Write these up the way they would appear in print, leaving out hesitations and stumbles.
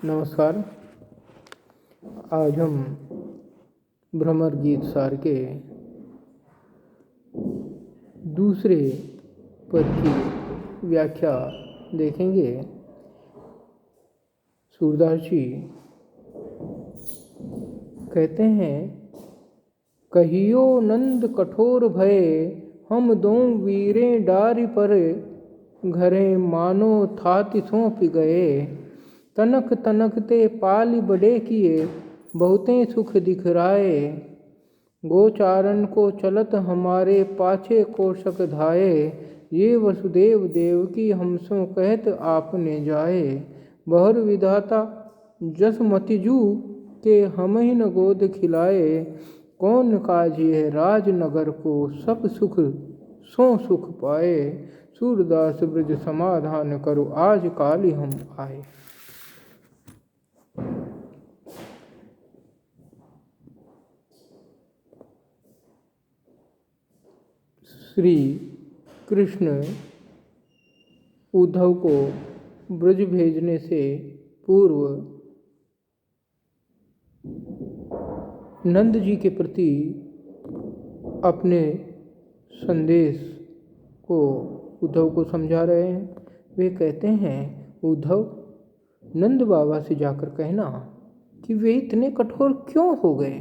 नमस्कार। आज हम भ्रमर गीत सार के दूसरे पद की व्याख्या देखेंगे। सूरदास जी कहते हैं, कहियो नंद कठोर भये, हम दों वीरें डारि पर, घरे मानो थाति सौंप गए, तनक तनक ते पाली बड़े किए, बहुतें सुख दिखराए, गोचारण को चलत हमारे पाछे कोशक धाये, ये वसुदेव देवकी हमसों कहत आपने जाए, बहुर विधाता जसमतिजू के हमहि न गोद खिलाए, कौन काज यह राजनगर को सब सुख सो सुख पाए, सूरदास ब्रज समाधान करो आज काली हम आए। श्री कृष्ण उद्धव को ब्रज भेजने से पूर्व नंद जी के प्रति अपने संदेश को उद्धव को समझा रहे हैं। वे कहते हैं, उद्धव, नंद बाबा से जाकर कहना कि वे इतने कठोर क्यों हो गए।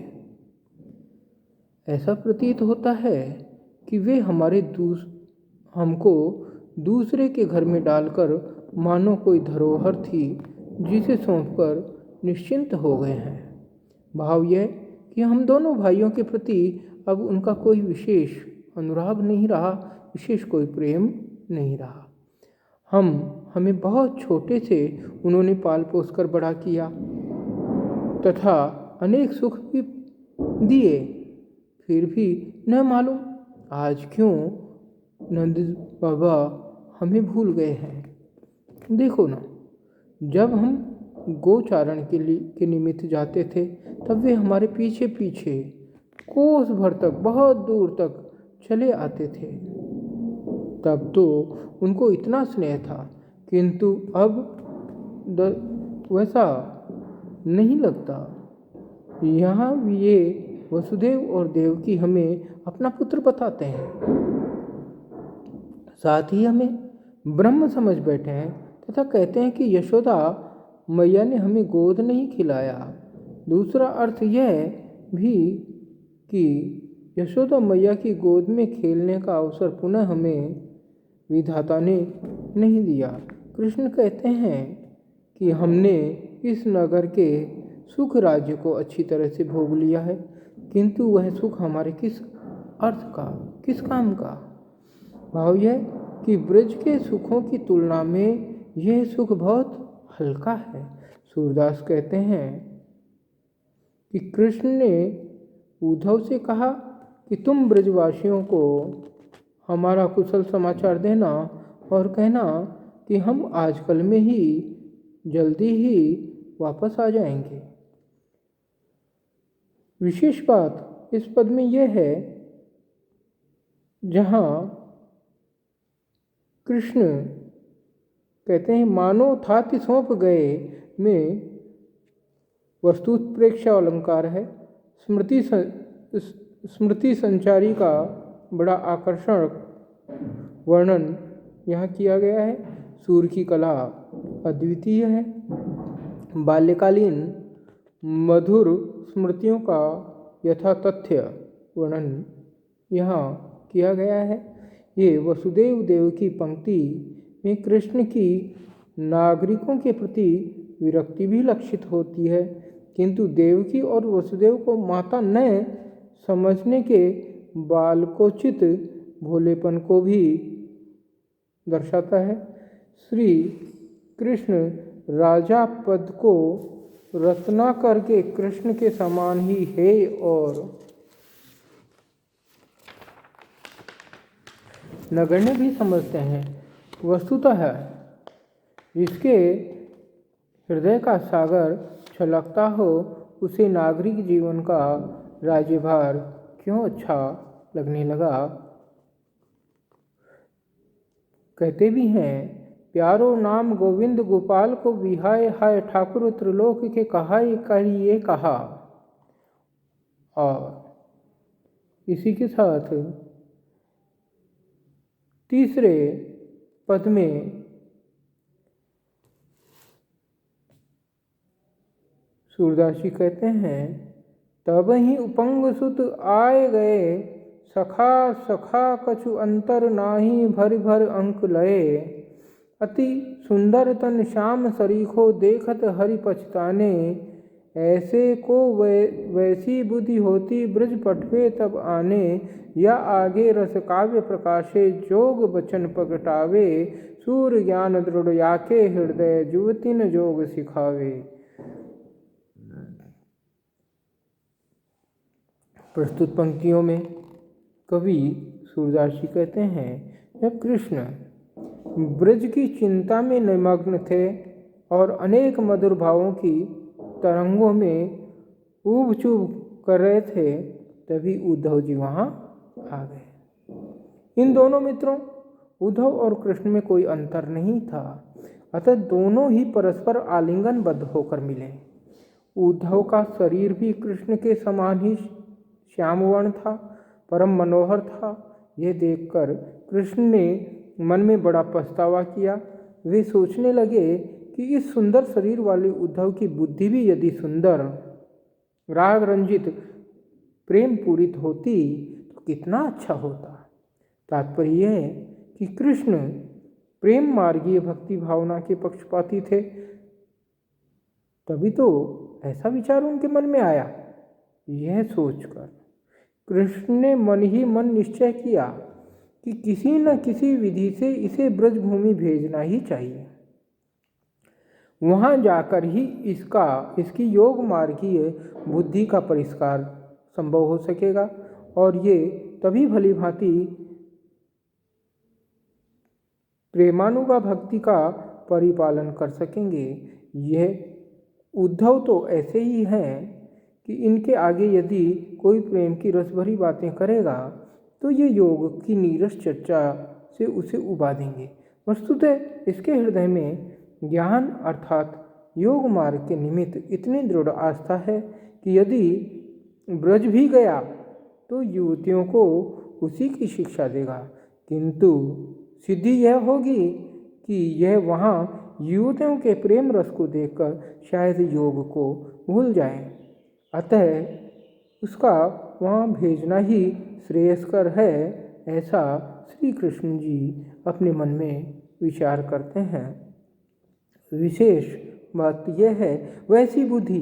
ऐसा प्रतीत होता है कि वे हमको दूसरे के घर में डालकर मानो कोई धरोहर थी जिसे सौंपकर निश्चिंत हो गए हैं। भाव यह कि हम दोनों भाइयों के प्रति अब उनका कोई विशेष अनुराग नहीं रहा, विशेष कोई प्रेम नहीं रहा। हमें बहुत छोटे से उन्होंने पाल पोस कर बड़ा किया तथा अनेक सुख भी दिए, फिर भी न मालूम आज क्यों नंद बाबा हमें भूल गए हैं। देखो ना, जब हम गोचारण के निमित्त जाते थे तब वे हमारे पीछे पीछे कोस भर तक, बहुत दूर तक चले आते थे। तब तो उनको इतना स्नेह था, किंतु अब वैसा नहीं लगता। यहाँ ये वसुदेव और देवकी हमें अपना पुत्र बताते हैं, साथ ही हमें ब्रह्म समझ बैठे हैं तथा कहते हैं कि यशोदा मैया ने हमें गोद नहीं खिलाया। दूसरा अर्थ यह भी कि यशोदा मैया की गोद में खेलने का अवसर पुनः हमें विधाता ने नहीं दिया। कृष्ण कहते हैं कि हमने इस नगर के सुख राज्य को अच्छी तरह से भोग लिया है, किंतु वह सुख हमारे किस अर्थ का, किस काम का। भाव यह कि ब्रज के सुखों की तुलना में यह सुख बहुत हल्का है। सूरदास कहते हैं कि कृष्ण ने उद्धव से कहा कि तुम ब्रजवासियों को हमारा कुशल समाचार देना और कहना कि हम आजकल में ही जल्दी ही वापस आ जाएंगे। विशेष बात इस पद में यह है जहाँ कृष्ण कहते हैं मानो थाति सौंप गए में वस्तु प्रेक्षा अलंकार है। स्मृति संचारी का बड़ा आकर्षक वर्णन यहाँ किया गया है। सूर की कला अद्वितीय है। बाल्यकालीन मधुर स्मृतियों का यथातथ्य वर्णन यहाँ किया गया है। ये वसुदेव देव की पंक्ति में कृष्ण की नागरिकों के प्रति विरक्ति भी लक्षित होती है, किंतु देवकी और वसुदेव को माता न समझने के बालकोचित भोलेपन को भी दर्शाता है। श्री कृष्ण राजा पद को रत्नाकर के कृष्ण के समान ही है और नगण्य भी समझते हैं। वस्तुतः जिसके हृदय का सागर छलकता हो उसे नागरिक जीवन का राज्यभार क्यों अच्छा लगने लगा। कहते भी हैं प्यारो नाम गोविंद गोपाल को विहाय हाय ठाकुर त्रिलोक के कहाई कहिए कहा। और इसी के साथ तीसरे पद में सूरदास जी कहते हैं, तब ही उपंग सुत आए गए, सखा सखा कछु अंतर नाही, भर भर अंक लये। अति सुंदर तन श्याम सरीखो, देखत हरि पछताने। ऐसे को वैसी बुद्धि होती, ब्रज पटवे तब आने। या आगे रस काव्य प्रकाशे, जोग बचन प्रगटावे। सूर्य ज्ञान दृढ़ याके हृदय, जुवतिन जोग सिखावे। प्रस्तुत पंक्तियों में कवि सूरदास जी कहते हैं, जब कृष्ण ब्रज की चिंता में निमग्न थे और अनेक मधुर भावों की तरंगों में ऊब चूब कर रहे थे, तभी उद्धव जी वहाँ आ गए। इन दोनों मित्रों उद्धव और कृष्ण में कोई अंतर नहीं था, अतः दोनों ही परस्पर आलिंगनबद्ध होकर मिले। उद्धव का शरीर भी कृष्ण के समान ही श्यामवर्ण था, परम मनोहर था। यह देखकर कृष्ण ने मन में बड़ा पछतावा किया। वे सोचने लगे कि इस सुंदर शरीर वाले उद्धव की बुद्धि भी यदि सुंदर, राग रंजित, प्रेम पूरित होती तो कितना अच्छा होता। तात्पर्य यह है कि कृष्ण प्रेम मार्गीय भक्ति भावना के पक्षपाती थे, तभी तो ऐसा विचार उनके मन में आया। यह सोचकर कृष्ण ने मन ही मन निश्चय किया कि किसी न किसी विधि से इसे ब्रजभूमि भेजना ही चाहिए। वहाँ जाकर ही इसकी योग मार्गीय बुद्धि का परिष्कार संभव हो सकेगा और ये तभी भली भांति प्रेमानुगा भक्ति का परिपालन कर सकेंगे। यह उद्धव तो ऐसे ही हैं कि इनके आगे यदि कोई प्रेम की रस भरी बातें करेगा तो ये योग की नीरस चर्चा से उसे उबा देंगे। वस्तुतः इसके हृदय में ज्ञान अर्थात योग मार्ग के निमित्त इतनी दृढ़ आस्था है कि यदि ब्रज भी गया तो युवतियों को उसी की शिक्षा देगा, किंतु सिद्धि यह होगी कि यह वहाँ युवतियों के प्रेम रस को देखकर शायद योग को भूल जाए। अतः उसका वहाँ भेजना ही श्रेयस्कर है, ऐसा श्री कृष्ण जी अपने मन में विचार करते हैं। विशेष बात यह है, वैसी बुद्धि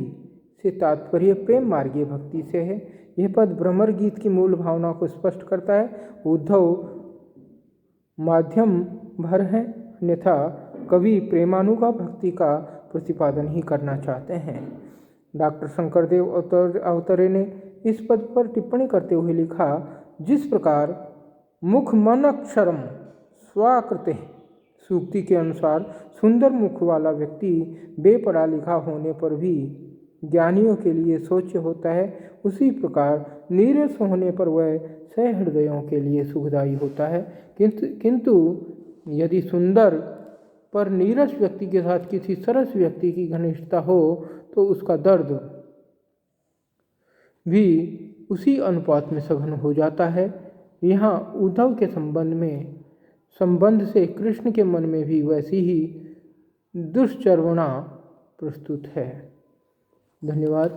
से तात्पर्य प्रेम मार्गीय भक्ति से है। यह पद भ्रमर गीत की मूल भावना को स्पष्ट करता है। उद्धव माध्यम भर है, अन्यथा कवि प्रेमानुगा भक्ति का प्रतिपादन ही करना चाहते हैं। डॉक्टर शंकरदेव अवतरे ने इस पद पर टिप्पणी करते हुए लिखा, जिस प्रकार मुख मन अक्षरम स्वाकृते सूक्ति के अनुसार सुंदर मुख वाला व्यक्ति बेपढ़ा लिखा होने पर भी ज्ञानियों के लिए सोच्य होता है, उसी प्रकार नीरस होने पर वह सहृदयों के लिए सुखदायी होता है। किंतु यदि सुंदर पर नीरस व्यक्ति के साथ किसी सरस व्यक्ति की घनिष्ठता हो तो उसका दर्द भी उसी अनुपात में सघन हो जाता है। यहाँ उद्धव के संबंध से कृष्ण के मन में भी वैसी ही दुष्चर्वणा प्रस्तुत है। धन्यवाद।